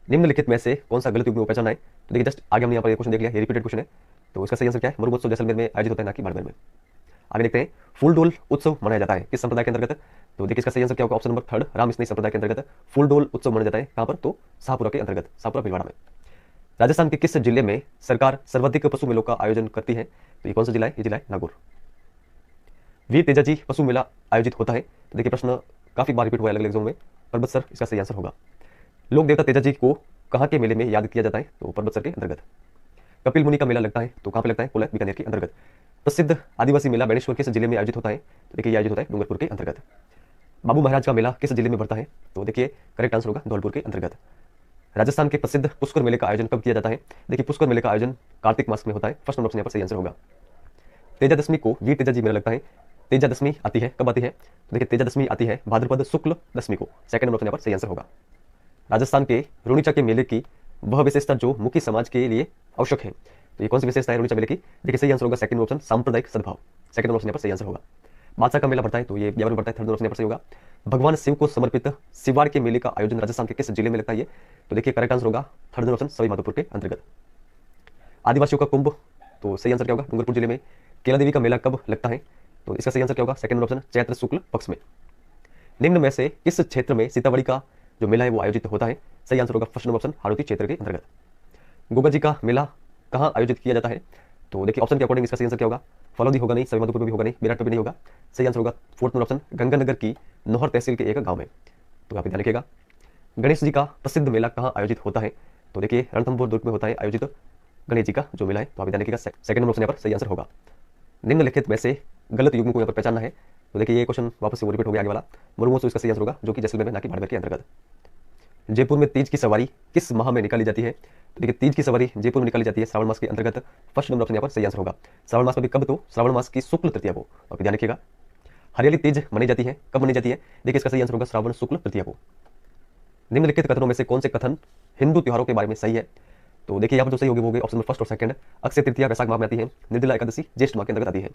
निम्नलिखित में से कौन सा गलत युग्म को पहचाना है? तो देखिए जस्ट आगे हमने यहाँ पर क्वेश्चन देख लिया, ये रिपीटेड क्वेश्चन है। तो इसका सही आंसर क्या है? मरु महोत्सव जैसलमेर में आयोजित होता है, ना कि बाड़मेर में। आगे देखते हैं, फूलडोल उत्सव मनाया जाता है किस संप्रदाय के अंतर्गत? तो देखिए इसका सही आंसर क्या होगा? ऑप्शन नंबर थर्ड, रामस्नेही संप्रदाय के अंतर्गत फूलडोल उत्सव मनाया जाता है। कहां पर? तो शाहपुरा के अंतर्गत, शाहपुरा भीलवाड़ा में। राजस्थान के किस जिले में सरकार सर्वाधिक पशु मेलों का आयोजन करती है? तो ये कौन सा जिला है? ये जिला है नागौर। वीर तेजाजी पशु मेला आयोजित होता है। तो देखिए प्रश्न काफी बार रिपीट हुआ है अलग अलग एग्जाम में। परबतसर इसका सही आंसर होगा। लोक देवता तेजाजी को कहां के मेले में याद किया जाता है? तो परबतसर के अंतर्गत। कपिल मुनि का मेला लगता है, तो कहां पे लगता है? कोलैब बीकानेर के अंतर्गत। प्रसिद्ध आदिवासी मेला बेणेश्वर किस जिले में आयोजित होता है? तो देखिए ये आयोजित होता है डूंगरपुर के अंतर्गत। बाबू महाराज का मेला किस जिले में बढ़ता है? तो देखिए करेक्ट आंसर होगा धौलपुर के अंतर्गत। राजस्थान के प्रसिद्ध पुष्कर मेले का आयोजन कब किया जाता है? देखिए पुष्कर मेले का आयोजन कार्तिक मास में होता है। फर्स्ट नंबर यहाँ पर सही आंसर होगा। तेजा दशमी को वीर तेजाजी मेला लगता है। तेजा दशमी आती है कब आती है? तो देखिए तेजा दशमी आती है भाद्रपद शुक्ल दशमी को। सेकंड नंबर यहाँ पर सही आंसर होगा। राजस्थान के रुणीचा के मेले की वह विशेषता जो मुखी समाज के लिए आवश्यक है, तो ये कौन सी विशेषता है रुणीचा मेले की? देखिए सही आंसर होगा सेकंड ऑप्शन, सांप्रदायिक सद्भाव। सेकंड ऑप्शन यहाँ पर सही आंसर होगा। बादशाह का मेला बढ़ता है, तो ये ब्यावर में बढ़ता है। थर्ड ऑप्शन यहाँ पर सही होगा। भगवान शिव को समर्पित शिवाड़ के मेले का आयोजन राजस्थान के किस जिले में लगता है? तो देखिए करेक्ट आंसर होगा थर्ड ऑप्शन, सवाई माधोपुर के अंतर्गत। आदिवासियों का कुंभ, तो सही आंसर क्या होगा? डूंगरपुर जिले में। केला देवी का मेला कब लगता है? तो इसका सही आंसर क्या होगा? सेकंड ऑप्शन, चैत्र शुक्ल पक्ष में। निम्न में से किस क्षेत्र में सीतावड़ी का जो मेला है वो आयोजित होता है? सही आंसर होगा फर्स्ट नंबर ऑप्शन, हाड़ौती क्षेत्र के अंतर्गत। गोगा जी का मेला कहाँ आयोजित किया जाता है? तो देखिए ऑप्शन के अकॉर्डिंग इसका सही आंसर क्या होगा? फलौदी होगा नहीं, सवाई माधोपुर में भी होगा नहीं, मेरठ में भी नहीं होगा। सही आंसर होगा फोर्थ नंबर ऑप्शन, गंगानगर की नौहर तहसील के एक गांव में। तो आप ध्यान रखिएगा। गणेश जी का प्रसिद्ध मेला कहाँ आयोजित होता है? तो देखिए रणथंभौर दुर्ग में होता है आयोजित गणेश जी का जो मेला है। तो आप ध्यान रखिएगा, सेकंड नंबर ऑप्शन यहाँ पर सही आंसर होगा। निम्नलिखित में से गलत युग्म को यहाँ पर पहचानना है। तो देखिए ये क्वेश्चन वापस से वो रिपीट हो गया आगे वाला। मरु महोत्सव इसका सही आंसर होगा, जो कि जैसलमेर में ना कि बाड़मेर के अंतर्गत। जयपुर में तीज की सवारी किस माह में निकाली जाती है? तो देखिए तीज की सवारी जयपुर में निकाली जाती है श्रावण मास के अंतर्गत। फर्स्ट नंबर ऑप्शन यहाँ पर सही आंसर होगा। श्रावण मास में भी कब? तो श्रावण मास की शुक्ल तृतीया को। आप ध्यान रखिएगा। हरियाली तीज मनाई जाती है कब मनाई जाती है? देखिए इसका सही आंसर होगा श्रावण शुक्ल तृतीया को। निम्नलिखित कथनों में से कौन से कथन हिंदू त्योहारों के बारे में सही है? तो देखिए यहाँ पर जो सही होगी वो होगी ऑप्शन नंबर फर्स्ट और सेकंड। अक्षय तृतीया वैशाख माह में आती है, निर्जला एकादशी ज्येष्ठ माह के अंतर्गत आती है।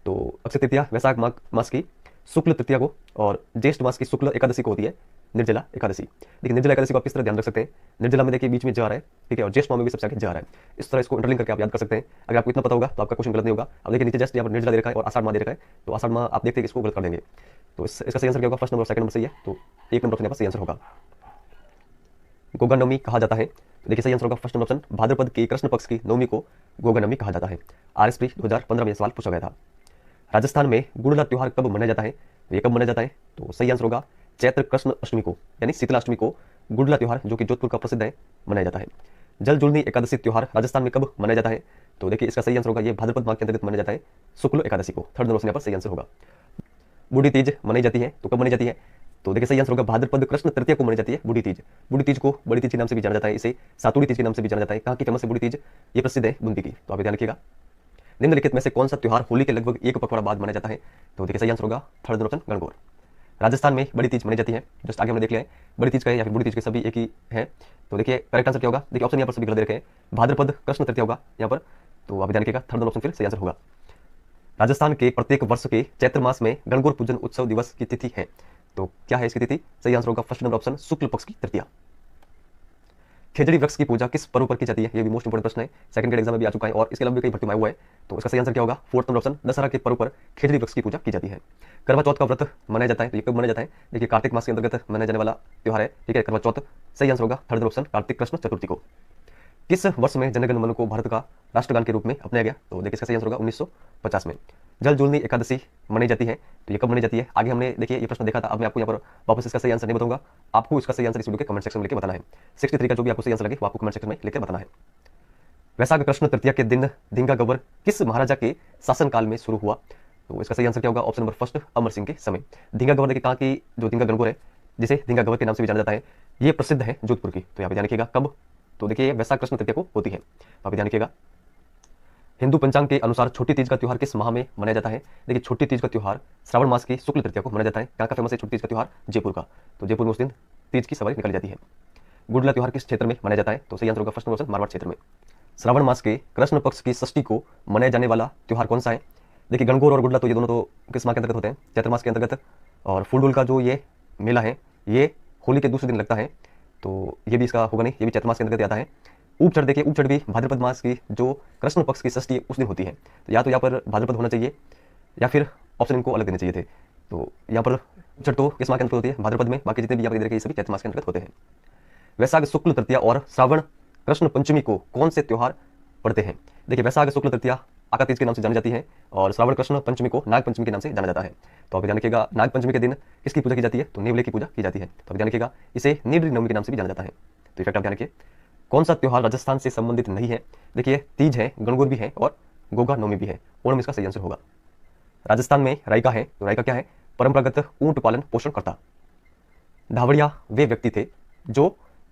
तो अक्षय तृतीया वैशाख मास की शुक्ल तृतीया को और ज्येष्ठ मास की शुक्ल एकादशी को होती है निर्जला एकादशी। देखिए निर्जला एकादशी को आप किस तरह ध्यान रख सकते हैं? निर्जला में देखिए बीच में जा रहा है, ठीक है, और ज्येष्ठ माह में भी सबसे आगे जा रहा है। इस तरह इसको इंटरलिंक करके आप याद कर सकते हैं। अगर आपको इतना पता होगा तो आपका क्वेश्चन गलत नहीं होगा। अब देखिए नीचे जस्ट यहाँ पर निर्जला दे रखा है और आषाढ़ माह दे रखा है, तो आषाढ़ माह आप देखते हैं इसको गलत कर देंगे। तो इसका सही आंसर क्या होगा? फर्स्ट नंबर सेकंड नंबर सही है, तो एक नंबर यहाँ पर सही आंसर होगा। गोगा नवमी कहा जाता है, तो देखिए सही आंसर होगा फर्स्ट नंबर ऑप्शन, भाद्रपद की कृष्ण पक्ष की नवमी को गोगा नवमी कहा जाता है। आरएसपी 2015 में सवाल पूछा गया था। राजस्थान में गुड़ला त्योहार कब मनाया जाता है? तो ये कब मनाया जाता है? तो सही आंसर होगा चैत्र कृष्ण अष्टमी को, यानी शीतलाष्टमी को गुड़ला त्योहार जो कि जोधपुर का प्रसिद्ध है मनाया जाता है। जल जुलनी एकादशी त्योहार राजस्थान में कब मनाया जाता है? तो देखिए इसका सही आंसर होगा ये भाद्रपद माह के अंतर्गत मनाया जाता है शुक्ल एकादशी को। थर्ड नंबर यहाँ पर सही आंसर होगा। बूढ़ी तीज मनाई जाती है, तो कब मनाई जाती है? तो देखिए सही आंसर होगा भाद्रपद कृष्ण तृतीया को मनाई जाती है बूढ़ी तीज। बूढ़ी तीज को बड़ी तीज के नाम से भी जाना जाता है, इसे सातुड़ी तीज के नाम से भी जाना जाता है। कहाँ की फेमस है बूढ़ी तीज? ये प्रसिद्ध है बूंदी की। तो आप ध्यान रखिएगा। निम्नलिखित में से कौन सा त्योहार होली के लगभग एक पखवाड़ा बाद मनाया जाता है? तो देखिए सही आंसर होगा थर्ड ऑप्शन, गणगौर। राजस्थान में बड़ी तीज मनाई जाती है, जस्ट आगे हमने देख लिया है। बड़ी तीज का है या फिर बूढ़ी तीज के सभी एक ही है। तो देखिए करेक्ट आंसर क्या होगा? देखिए ऑप्शन यहाँ पर सभी गलत रखे हैं। भाद्रपद कृष्ण तृतीया होगा यहाँ पर, तो आप ध्यान रखिएगा थर्ड ऑप्शन फिर सही आंसर होगा। राजस्थान के प्रत्येक वर्ष के चैत्र मास में गणगौर पूजन उत्सव दिवस की तिथि है, तो क्या है इसकी तिथि? सही आंसर होगा फर्स्ट नंबर ऑप्शन, शुक्ल पक्ष की तृतीया। खेजड़ी वृक्ष की पूजा किस पर्व पर की जाती है? ये भी मोस्ट इंपोर्टेंट प्रश्न है, सेकंड ग्रेड एग्जाम में भी आ चुका है और इसके अलावा भी कई भर्ती में आया हुआ है। तो इसका सही आंसर क्या होगा? फोर्थ नंबर ऑप्शन, दशहरा के पर्व पर खेजड़ी वृक्ष की पूजा की जाती है। करवा चौथ का व्रत मनाया जाता है, तो ये कब मनाया जाता है? देखिए कार्तिक मास के अंतर्गत मनाया जाने वाला त्योहार है, ठीक है, करवा चौथ। सही आंसर होगा थर्ड ऑप्शन, कार्तिक कृष्ण चतुर्थी को। किस वर्ष में जनगण मन को भारत का राष्ट्रगान के रूप में अपनाया गया? तो देखिए इसका सही आंसर होगा 1950 में। जल जुलनी एकादशी मनाई जाती है, तो ये कब मनाई जाती है? आगे हमने देखिए ये प्रश्न देखा था, अब मैं आपको यहाँ पर वापस इसका सही आंसर नहीं बताऊंगा, आपको इसका सही आंसर इस वीडियो के कमेंट सेक्शन में लिखकर बताना है। 63 का जो भी आपको सही आंसर लगे वो आपको कमेंट सेक्शन में लिखकर बताना है। वैशाख कृष्ण तृतीया के दिन धींगा गबर किस महाराजा के शासनकाल में शुरू हुआ? तो इसका सही आंसर क्या होगा? Option number first, Amar Singh के समय। धींगा गबर देखिए कहाँ की जो धींगा गणगौर है, जिसे धींगा गबर के नाम से भी जाना जाता है, ये प्रसिद्ध है जोधपुर की। तो यहाँ पे ध्यान रखिएगा कब? तो देखिए वैशाख कृष्ण तृतीया को होती है, तो आप ध्यान रखिएगा। हिंदू पंचांग के अनुसार छोटी तीज का त्योहार किस माह में मनाया जाता है? देखिए छोटी तीज का त्योहार श्रावण मास की शुक्ल तृतीया को मनाया जाता है। कहाँ का फेमस है छोटी तीज का त्योहार? जयपुर का। तो जयपुर में उस दिन तीज की सवारी निकाली जाती है। गुड़ला त्योहार किस क्षेत्र में मनाया जाता है? तो सही आंसर होगा फर्स्ट ऑप्शन, मारवाड़ क्षेत्र में। श्रावण मास के कृष्ण पक्ष की षष्ठी को मनाया जाने वाला त्योहार कौन सा है? देखिए गणगौर और गुड़ला तो ये दोनों तो किस माह के अंतर्गत होते हैं? चैत्र मास के अंतर्गत। और फूलडोल का जो ये मेला है ये होली के दूसरे दिन लगता है, तो ये भी इसका होगा नहीं, ये भी चैत्र मास के अंतर्गत आता है। उपचट देखिए, उपचट भी भाद्रपद मास की जो कृष्ण पक्ष की षष्ठी उस दिन होती है, तो या तो यहाँ पर भाद्रपद होना चाहिए या फिर ऑप्शन इनको अलग देने चाहिए थे। तो यहाँ पर उपचट तो किस मास के अंतर्गत होती है, भाद्रपद में, बाकी जितने भी यहाँ पर ये सभी चैत्र मास के अंतर्गत होते हैं। वैशाख शुक्ल तृतीया और श्रावण कृष्ण पंचमी को कौन से त्योहार पड़ते हैं? देखिए वैशाख शुक्ल तृतीया आका तीज के नाम से जानी जाती है और श्रावण कृष्ण पंचमी को नाग पंचमी के नाम से जाना जाता है। तो आप ध्यान रखिएगा, नाग पंचमी के दिन किसकी पूजा की जाती है, तो नीवले की पूजा की जाती है। तो आप ध्यान रखिएगा, इसे नीवली नवमी के नाम से भी जाना जाता है। तो इफेक्ट आप ध्यान रखिए। कौन सा त्योहार राजस्थान से संबंधित नहीं है? देखिए तीज है, गणगौर भी है और गोगा नवमी भी है। ओणम इसका सही आंसर होगा। राजस्थान में रायका है, तो रायका क्या है, परंपरागत ऊंट पालन पोषण करता। धावड़िया वे व्यक्ति थे जो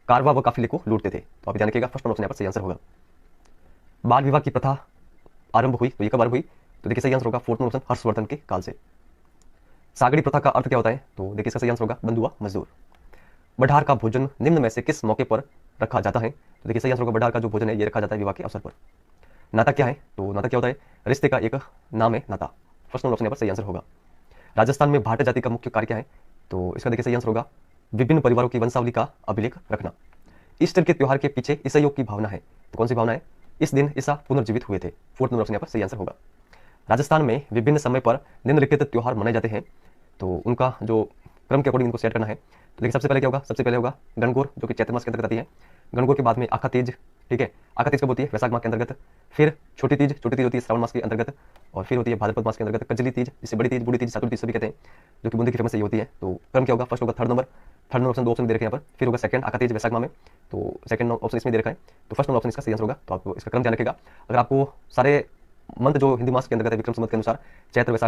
कारवा व काफिले को लूटते थे। तो आप ध्यान रखिएगा, फर्स्ट ऑप्शन यहाँ पर सही आंसर होगा। बाल विवाह की प्रथा आरंभ हुई, तो ये कब आरंभ हुई, तो देखिए सही आंसर होगा फोर्थ ऑप्शन हर्षवर्धन के काल से। सागड़ी प्रथा का अर्थ क्या होता है, तो देखिए इसका सही आंसर होगा बंधुआ मजदूर। बढार का भोजन निम्न में से किस मौके पर रखा जाता है, तो देखिए सही आंसर होगा बढार का जो भोजन है ये रखा जाता है विवाह के अवसर पर। नाता क्या है, तो नाता क्या होता है, रिश्ते का एक नाम है नाता। फर्स्ट ऑप्शन यहाँ पर सही आंसर होगा। राजस्थान में भाट जाति का मुख्य कार्य क्या है, तो इसका देखिए सही आंसर होगा विभिन्न परिवारों की वंशावली का अभिलेख रखना। ईस्टर के त्योहार के पीछे ईसाइयों की भावना है, तो कौन सी भावना है, इस दिन ईसा पुनर्जीवित हुए थे। फोर्थ ऑप्शन यहाँ पर सही आंसर होगा। राजस्थान में विभिन्न समय पर निम्नलिखित त्योहार मनाए जाते हैं, तो उनका जो क्रम के अकॉर्डिंग इनको सेट करना है। तो देखिए सबसे पहले क्या होगा, सबसे पहले होगा गणगौर जो कि चैत्र मास के अंतर्गत आती है। गणगौर के बाद में आखा तीज, ठीक है, आखा तीज कब होती है, वैशाख मास के अंतर्गत। फिर छोटी तीज होती है श्रावण मास के अंतर्गत, और फिर होती है भाद्रपद मास के अंतर्गत कजली तीज, जिसे बड़ी तीज, बूढ़ी तीज, सातुर तीज सभी कहते हैं, जो कि बूंदी की फेमस सही होती है। तो क्रम क्या होगा, फर्स्ट होगा थर्ड नंबर ऑप्शन, दो ऑप्शन दे रखे हैं यहाँ पर। फिर होगा सेकंड आखा तीज वैशाख माह में, तो सेकंड ऑप्शन इसमें दे रखा है। तो फर्स्ट ऑप्शन इसका सही आंसर होगा। तो आपको इसका क्रम ध्यान रखेगा। अगर आपको सारे मंथ जो हिंदू मास के अंतर्गत है विक्रम संवत के अनुसार चैत्र वैशाख